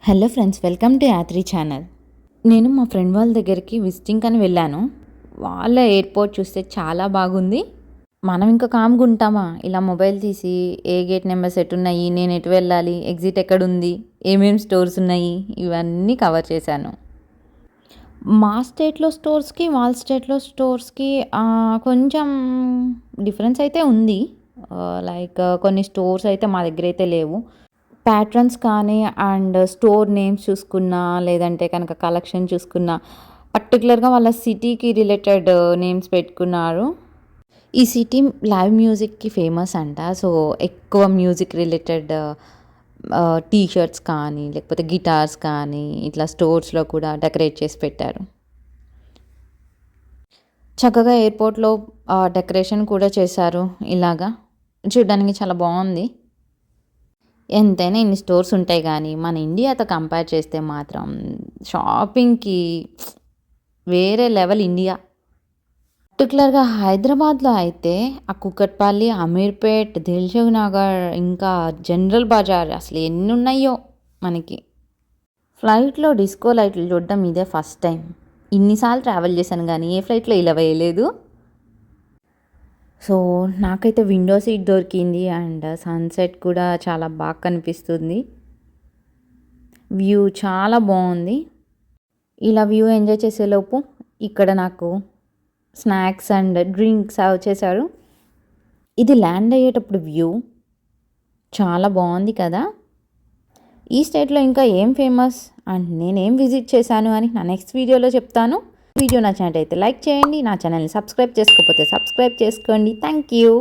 Hello friends, welcome to Yatri channel. నేను మా friend వాళ్ళ దగ్గరికి విజిటింగ్ అని వెళ్ళాను. వాళ్ళ ఎయిర్పోర్ట్ చూస్తే చాలా బాగుంది. మనం ఇంకా కామ్గా ఉంటామా? ఇలా మొబైల్ తీసి ఏ గేట్ నెంబర్స్ ఎట్టున్నాయి, నేను ఎటు వెళ్ళాలి, ఎగ్జిట్ ఎక్కడుంది, ఏమేమి స్టోర్స్ ఉన్నాయి, ఇవన్నీ కవర్ చేశాను. మా స్టేట్లో స్టోర్స్కి వాళ్ళ స్టేట్లో స్టోర్స్కి కొంచెం డిఫరెన్స్ అయితే ఉంది. లైక్ కొన్ని స్టోర్స్ అయితే మా దగ్గర అయితే లేవు. ప్యాట్రన్స్ కానీ అండ్ స్టోర్ నేమ్స్ చూసుకున్నా, లేదంటే కనుక కలెక్షన్ చూసుకున్నా, పర్టికులర్గా వాళ్ళ సిటీకి రిలేటెడ్ నేమ్స్ పెట్టుకున్నారు. ఈ సిటీ లైవ్ మ్యూజిక్కి ఫేమస్ అంట. సో ఎక్కువ మ్యూజిక్ రిలేటెడ్ టీ షర్ట్స్ కానీ, లేకపోతే గిటార్స్ కానీ ఇట్లా స్టోర్స్లో కూడా డెకరేట్ చేసి పెట్టారు. చక్కగా ఎయిర్పోర్ట్లో డెకరేషన్ కూడా చేశారు. ఇలాగా చూడ్డానికి చాలా బాగుంది. ఎంతైనా ఇన్ని స్టోర్స్ ఉంటాయి కానీ మన ఇండియాతో కంపేర్ చేస్తే మాత్రం షాపింగ్కి వేరే లెవెల్ ఇండియా. పర్టికులర్గా హైదరాబాద్లో అయితే ఆ కుకట్పల్లి, అమీర్పేట్, దిల్సుఖ్ నగర్, ఇంకా జనరల్ బజార్ అసలు ఎన్ని ఉన్నాయో మనకి. ఫ్లైట్లో డిస్కో లైట్లు చూడడం ఇదే ఫస్ట్ టైం. ఇన్నిసార్లు ట్రావెల్ చేశాను కానీ ఏ ఫ్లైట్లో ఇలా వేయలేదు. సో నాకైతే విండో సీట్ దొరికింది అండ్ సన్సెట్ కూడా చాలా బాగా కనిపిస్తుంది. వ్యూ చాలా బాగుంది. ఇలా వ్యూ ఎంజాయ్ చేసేలోపు ఇక్కడ నాకు స్నాక్స్ అండ్ డ్రింక్స్ సర్వ్ చేశారు. ఇది ల్యాండ్ అయ్యేటప్పుడు వ్యూ చాలా బాగుంది కదా. ఈ స్టేట్లో ఇంకా ఏం ఫేమస్ అండ్ నేనేం విజిట్ చేశాను అని నా నెక్స్ట్ వీడియోలో చెప్తాను. వీడియో నచ్చినట్టయితే లైక్ చేయండి. నా ఛానల్ని సబ్స్క్రైబ్ చేసుకోకపోతే సబ్స్క్రైబ్ చేసుకోండి. Thank you.